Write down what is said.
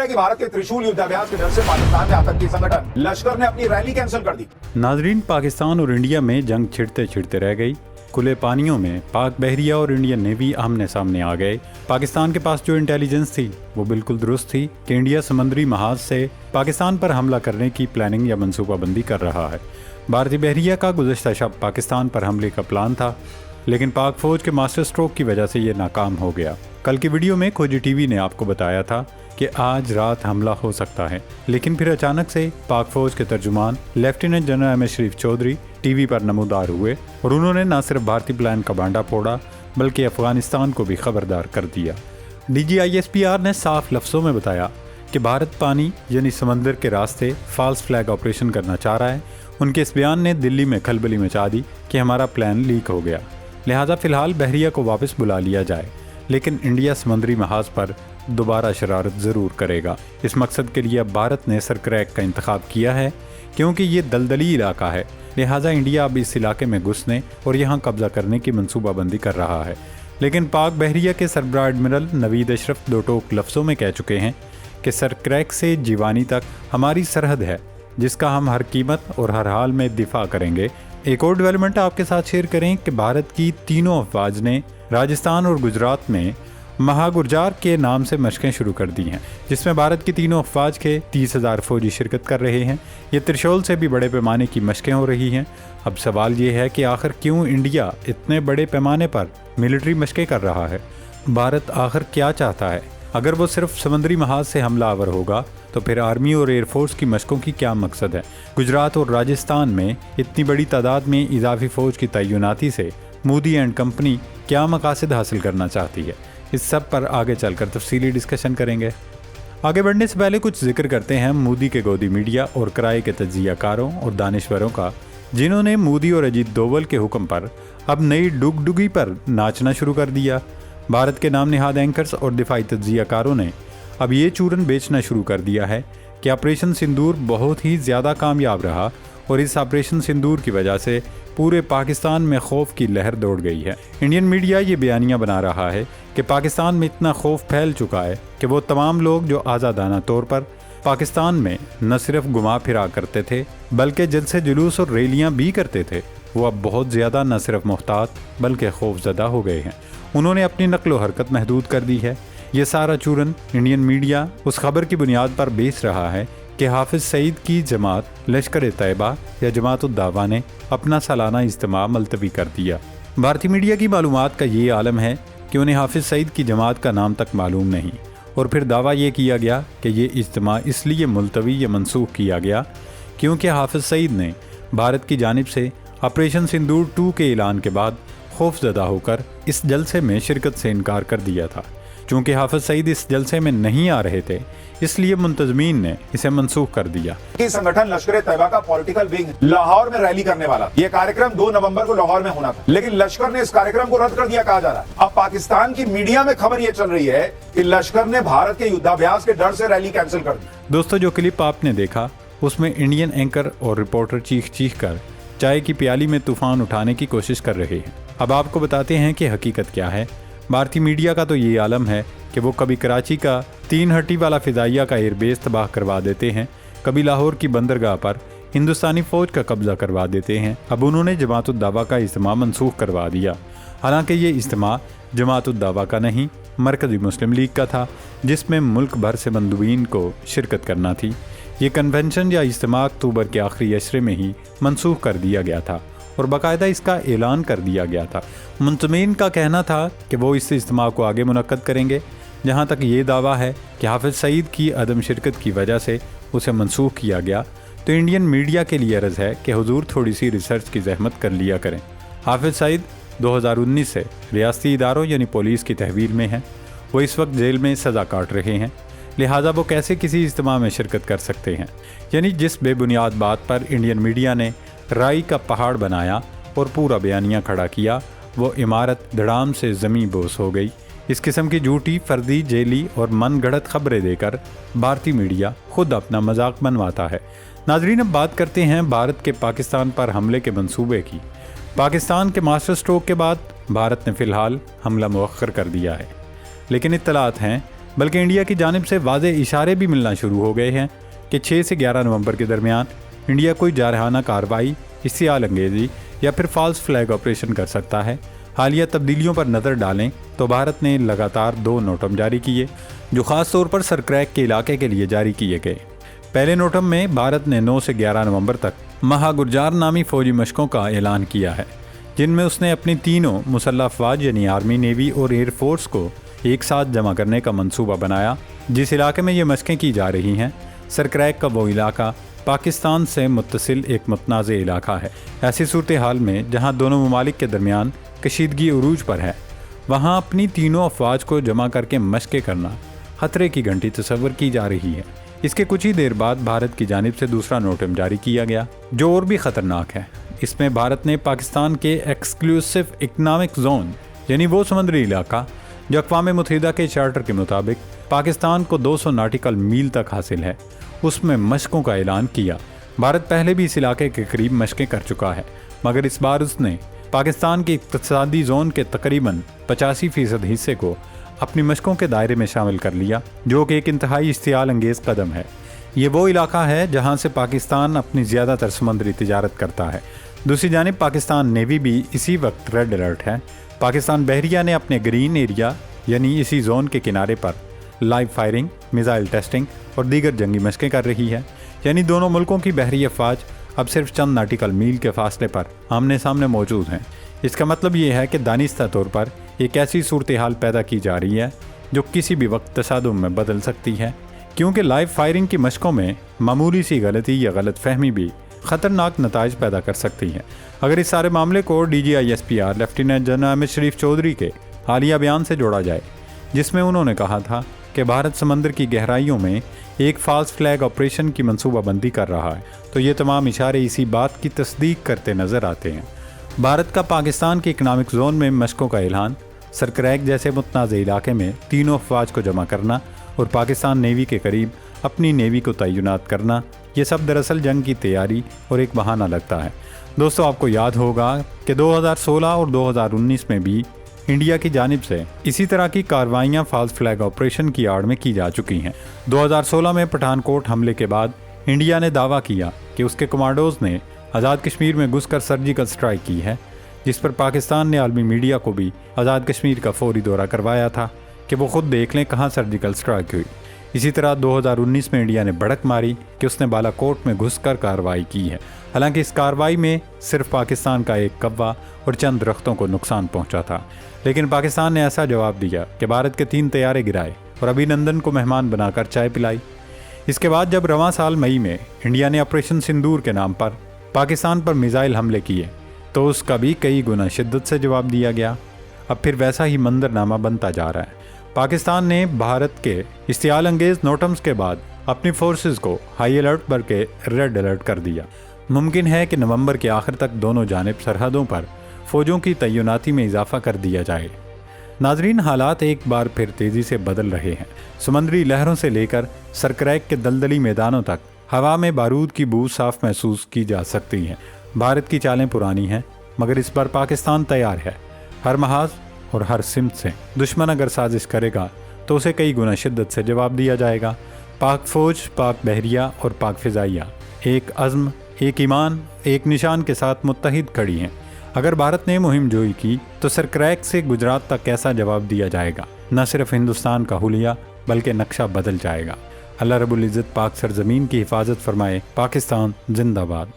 है कि भारत के त्रिशूल युद्धाभ्यास के डर से पाकिस्तान में आतंकी संगठन लश्कर ने अपनी रैली कैंसिल कर दी। नाजरीन, पाकिस्तान और इंडिया में जंग छिड़ते छिड़ते रह गई। खुले पानियों में पाक बहरिया और इंडियन नेवी आमने सामने आ गए। पाकिस्तान के पास जो इंटेलिजेंस थी वो बिल्कुल दुरुस्त थी कि इंडिया समुद्री महाज से पाकिस्तान पर हमला करने की प्लानिंग या मंसूबाबंदी कर रहा है। भारतीय बहरिया का गुज़श्ता शब पाकिस्तान पर हमले का प्लान था, लेकिन पाक फौज के मास्टर स्ट्रोक की वजह से ये नाकाम हो गया। कल की वीडियो में खोजी टीवी ने आपको बताया था कि आज रात हमला हो सकता है, लेकिन फिर अचानक से पाक फौज के तर्जुमान लेफ्टिनेंट जनरल एम एस शरीफ चौधरी टीवी पर नमूदार हुए और उन्होंने न सिर्फ भारतीय प्लान का बांडा फोड़ा बल्कि अफगानिस्तान को भी खबरदार कर दिया। DGISPR ने साफ लफ्ज़ों में बताया कि भारत पानी यानी समंदर के रास्ते फॉल्स फ्लैग ऑपरेशन करना चाह रहा है। उनके इस बयान ने दिल्ली में खलबली मचा दी कि हमारा प्लान लीक हो गया, लिहाजा फ़िलहाल बहरिया को वापस बुला लिया जाए, लेकिन इंडिया समुद्री महाज पर दोबारा शरारत ज़रूर करेगा। इस मकसद के लिए अब भारत ने सरक्रैक का इंतखाब किया है, क्योंकि ये दलदली इलाका है, लिहाजा इंडिया अब इस इलाके में घुसने और यहाँ कब्ज़ा करने की मंसूबाबंदी कर रहा है। लेकिन पाक बहरिया के सरबराह एडमिरल नवीद अशरफ दो टोक लफ्ज़ों में कह चुके हैं कि सरक्रैक से जीवानी तक हमारी सरहद है, जिसका हम हर कीमत और हर हाल में दिफा करेंगे। एक और डेवलपमेंट आपके साथ शेयर करें कि भारत की तीनों अफवाज ने राजस्थान और गुजरात में महागुरजार के नाम से मशकें शुरू कर दी हैं, जिसमें भारत की तीनों अफवाज के 30,000 फौजी शिरकत कर रहे हैं। ये त्रिशूल से भी बड़े पैमाने की मशकें हो रही हैं। अब सवाल ये है कि आखिर क्यों इंडिया इतने बड़े पैमाने पर मिलिट्री मशकें कर रहा है? भारत आखिर क्या चाहता है? अगर वो सिर्फ समुद्री महाज से हमलावर होगा तो फिर आर्मी और एयरफोर्स की मशकों की क्या मकसद है? गुजरात और राजस्थान में इतनी बड़ी तादाद में इजाफी फ़ौज की तैनाती से मोदी एंड कंपनी क्या मकासद हासिल करना चाहती है? इस सब पर आगे चलकर तफसीली डिस्कशन करेंगे। आगे बढ़ने से पहले कुछ जिक्र करते हैं मोदी के गोदी मीडिया और किराए के तज्जियाकारों और दानिश्वरों का, जिन्होंने मोदी और अजीत डोवल के हुक्म पर अब नई डुगडुगी पर नाचना शुरू कर दिया। भारत के नाम निहाद एंकर्स और दिफाई तज्जियाकारों ने अब ये चूरन बेचना शुरू कर दिया है कि ऑपरेशन सिंदूर बहुत ही ज़्यादा कामयाब रहा और इस ऑपरेशन सिंदूर की वजह से पूरे पाकिस्तान में खौफ की लहर दौड़ गई है। इंडियन मीडिया ये बयानियाँ बना रहा है कि पाकिस्तान में इतना खौफ फैल चुका है कि वो तमाम लोग जो आज़ादाना तौर पर पाकिस्तान में न सिर्फ घुमा फिरा करते थे बल्कि जलसे जुलूस और रैलियाँ भी करते थे, वो अब बहुत ज़्यादा न सिर्फ मुहतात बल्कि खौफजदा हो गए हैं। उन्होंने अपनी नकलो हरकत महदूद कर दी है। ये सारा चूरन इंडियन मीडिया उस खबर की बुनियाद पर बेच रहा है कि हाफिज़ सईद की जमात लश्कर तैयबा या जमात उद दावा ने अपना सालाना इज्तिमा मुलतवी कर दिया। भारतीय मीडिया की मालूमात का ये आलम है कि उन्हें हाफिज़ सईद की जमात का नाम तक मालूम नहीं, और फिर दावा ये किया गया कि ये इज्तिमा इसलिए मुलतवी या मनसूख किया गया क्योंकि हाफिज़ सईद ने भारत की जानिब से ऑपरेशन सिंदूर 2 के ऐलान के बाद खौफजदा होकर इस जलसे में शिरकत से इनकार कर दिया था। चूँकि हाफिज़ सईद इस जलसे में नहीं आ रहे थे, इसलिए मुंतजमीन ने इसे मनसूख कर दिया। संगठन लश्कर तैयबा का पॉलिटिकल विंग लाहौर में रैली करने वाला, ये कार्यक्रम 2 नवंबर को लाहौर में होना था, लेकिन लश्कर ने इस कार्यक्रम को रद्द कर दिया कहा जा रहा है। अब पाकिस्तान की मीडिया में खबर ये चल रही है कि लश्कर ने भारत के युद्धाभ्यास के डर से रैली कैंसिल कर दी। दोस्तों, जो क्लिप आपने देखा उसमें इंडियन एंकर और रिपोर्टर चीख चीख कर चाय की प्याली में तूफान उठाने की कोशिश कर रहे हैं। अब आपको बताते हैं कि हकीकत क्या है। भारतीय मीडिया का तो ये आलम है कि वो कभी कराची का 3 हट्टी वाला फ़िज़ाइया का एयरबेस तबाह करवा देते हैं, कभी लाहौर की बंदरगाह पर हिंदुस्तानी फ़ौज का कब्ज़ा करवा देते हैं। अब उन्होंने जमात उद दावा का इज्तिमा मनसूख करवा दिया। हालांकि ये इज्तिमा जमात उद दावा का नहीं, मरकज़ी मुस्लिम लीग का था, जिसमें मुल्क भर से मंदूबीन को शिरकत करना थी। ये कन्वेंशन या इज्तिमा अक्टूबर के आखिरी अशरे में ही मनसूख कर दिया गया था और बाकायदा इसका ऐलान कर दिया गया था। मुंतज़मीन का कहना था कि वो इस इज्तिमा को आगे मुनक्कद करेंगे। जहाँ तक ये दावा है कि हाफिज़ सईद की अदम शिरकत की वजह से उसे मनसूख किया गया, तो इंडियन मीडिया के लिए अर्ज़ है कि हुजूर थोड़ी सी रिसर्च की ज़हमत कर लिया करें। हाफिज़ सईद 2019 से रियासती इदारों यानी पुलिस की तहवील में हैं। वो इस वक्त जेल में सज़ा काट रहे हैं, लिहाजा वो कैसे किसी इज्तिमा में शिरकत कर सकते हैं? यानी जिस बेबुनियाद बात पर इंडियन मीडिया ने राई का पहाड़ बनाया और पूरा बयानिया खड़ा किया, वो इमारत धड़ाम से ज़मीं बोस हो गई। इस किस्म की झूठी, फर्दी, जेली और मन गढ़ंत खबरें देकर भारतीय मीडिया खुद अपना मजाक बनवाता है। नाजरीन, अब बात करते हैं भारत के पाकिस्तान पर हमले के मंसूबे की। पाकिस्तान के मास्टर स्ट्रोक के बाद भारत ने फ़िलहाल हमला मुअख्खर कर दिया है, लेकिन इत्तलात हैं बल्कि इंडिया की जानिब से वाज़ेह इशारे भी मिलना शुरू हो गए हैं कि 6 से 11 नवंबर के दरमियान इंडिया कोई जारहाना कार्रवाई, इश्तियाल अंगेज़ी या फिर फॉल्स फ्लैग ऑपरेशन कर सकता है। हालिया तब्दीलियों पर नज़र डालें तो भारत ने लगातार 2 नोटम जारी किए जो ख़ास तौर पर सरक्रैक के इलाके के लिए जारी किए गए। पहले नोटम में भारत ने 9 से 11 नवंबर तक महागुरजार नामी फौजी मशकों का ऐलान किया है, जिनमें उसने अपनी तीनों मुसल्लह अफवाज यानी आर्मी, नेवी और एयर फोर्स को एक साथ जमा करने का मंसूबा बनाया। जिस इलाके में ये मशकें की जा रही हैं, सरक्रैक का वो इलाका पाकिस्तान से मुत्तसिल एक मुतनाज़ इलाका है। ऐसी सूरत हाल में जहाँ दोनों ममालिक के दरमियान कशीदगी उरूज पर है, वहाँ अपनी तीनों अफवाज को जमा करके मशक़ें करना खतरे की घंटी तस्वर की जा रही है। इसके कुछ ही देर बाद भारत की जानिब से दूसरा नोटम जारी किया गया जो और भी ख़तरनाक है। इसमें भारत ने पाकिस्तान के एक्सक्लूसिव इकनॉमिक जोन यानी वो समुद्री इलाका जो अक़वाम मुत्तहिदा के चार्टर के मुताबिक पाकिस्तान को 200 नॉटिकल मील तक हासिल है, उसमें मशकों का ऐलान किया। भारत पहले भी इस इलाके के करीब मशकें कर चुका है, मगर इस बार उसने पाकिस्तान के इक़्तिसादी जोन के तकरीबन 85% हिस्से को अपनी मशकों के दायरे में शामिल कर लिया, जो कि एक इंतहाई इश्तियाल अंगेज़ कदम है। ये वो इलाका है जहाँ से पाकिस्तान अपनी ज़्यादातर समुद्री तिजारत करता है। दूसरी जानिब पाकिस्तान नेवी भी इसी वक्त रेड अलर्ट है। पाकिस्तान बहरिया ने अपने ग्रीन एरिया यानी इसी जोन के किनारे पर लाइव फायरिंग, मिसाइल टेस्टिंग और दीगर जंगी मशकें कर रही है। यानी दोनों मुल्कों की बहरी अफवाज अब सिर्फ चंद नाटिकल मील के फासले पर आमने सामने मौजूद हैं। इसका मतलब ये है कि दानिस्ता तौर पर एक ऐसी सूरत हाल पैदा की जा रही है जो किसी भी वक्त तसादुम में बदल सकती है, क्योंकि लाइव फायरिंग की मशकों में मामूली सी गलती या गलत फहमी भी ख़तरनाक नताइज पैदा कर सकती है। अगर इस सारे मामले को DGISPR लेफ्टिनेंट जनरल अहमद शरीफ चौधरी के हालिया बयान से जोड़ा जाए, जिसमें उन्होंने कहा था कि भारत समंदर की गहराइयों में एक फॉल्स फ्लैग ऑपरेशन की मंसूबाबंदी कर रहा है, तो ये तमाम इशारे इसी बात की तस्दीक करते नज़र आते हैं। भारत का पाकिस्तान के इकनॉमिक जोन में मशकों का ऐलान, सरक्रैक जैसे मुतनाज़ इलाके में तीनों अफवाज को जमा करना और पाकिस्तान नेवी के करीब अपनी नेवी को तैनात करना, ये सब दरअसल जंग की तैयारी और एक बहाना लगता है। दोस्तों, आपको याद होगा कि 2016 और 2019 में भी इंडिया की जानिब से इसी तरह की कार्रवाइयाँ फॉल्स फ्लैग ऑपरेशन की आड़ में की जा चुकी हैं। 2016 में पठानकोट हमले के बाद इंडिया ने दावा किया कि उसके कमांडोज ने आज़ाद कश्मीर में घुसकर सर्जिकल स्ट्राइक की है, जिस पर पाकिस्तान ने आलमी मीडिया को भी आज़ाद कश्मीर का फौरी दौरा करवाया था कि वो खुद देख लें कहाँ सर्जिकल स्ट्राइक हुई। इसी तरह 2019 में इंडिया ने भड़क मारी कि उसने बालाकोट में घुसकर कार्रवाई की है। हालांकि इस कार्रवाई में सिर्फ पाकिस्तान का एक कव्वा और चंद दरख्तों को नुकसान पहुंचा था, लेकिन पाकिस्तान ने ऐसा जवाब दिया कि भारत के 3 तैयारे गिराए और अभिनंदन को मेहमान बनाकर चाय पिलाई। इसके बाद जब रवां साल मई में इंडिया ने ऑपरेशन सिंदूर के नाम पर पाकिस्तान पर मिसाइल हमले किए, तो उसका भी कई गुना शिद्दत से जवाब दिया गया। अब फिर वैसा ही मंजरनामा बनता जा रहा है। पाकिस्तान ने भारत के इश्तियाल अंगेज़ नोटम्स के बाद अपनी फोर्सेस को हाई अलर्ट पर के रेड अलर्ट कर दिया। मुमकिन है कि नवंबर के आखिर तक दोनों जानिब सरहदों पर फ़ौजों की तैनाती में इजाफा कर दिया जाए। नाजरीन, हालात एक बार फिर तेज़ी से बदल रहे हैं। समुद्री लहरों से लेकर सरक्रैक के दलदली मैदानों तक हवा में बारूद की बू साफ महसूस की जा सकती है। भारत की चालें पुरानी हैं, मगर इस बार पाकिस्तान तैयार है। हर महाज और हर सिमत से दुश्मन अगर साजिश करेगा तो उसे कई गुना शिद्दत से जवाब दिया जाएगा। पाक फ़ौज, पाक बहरिया और पाक फ़िज़ाइया एक अज़्म, एक ईमान, एक निशान के साथ मुत्तहिद खड़ी हैं। अगर भारत ने मुहिम जोई की तो सरक्रैक से गुजरात तक कैसा जवाब दिया जाएगा। न सिर्फ हिंदुस्तान का हुलिया बल्कि नक्शा बदल जाएगा। अल्लाह रब्बुल इज़्ज़त पाक सरजमीन की हिफाजत फरमाए। पाकिस्तान जिंदाबाद।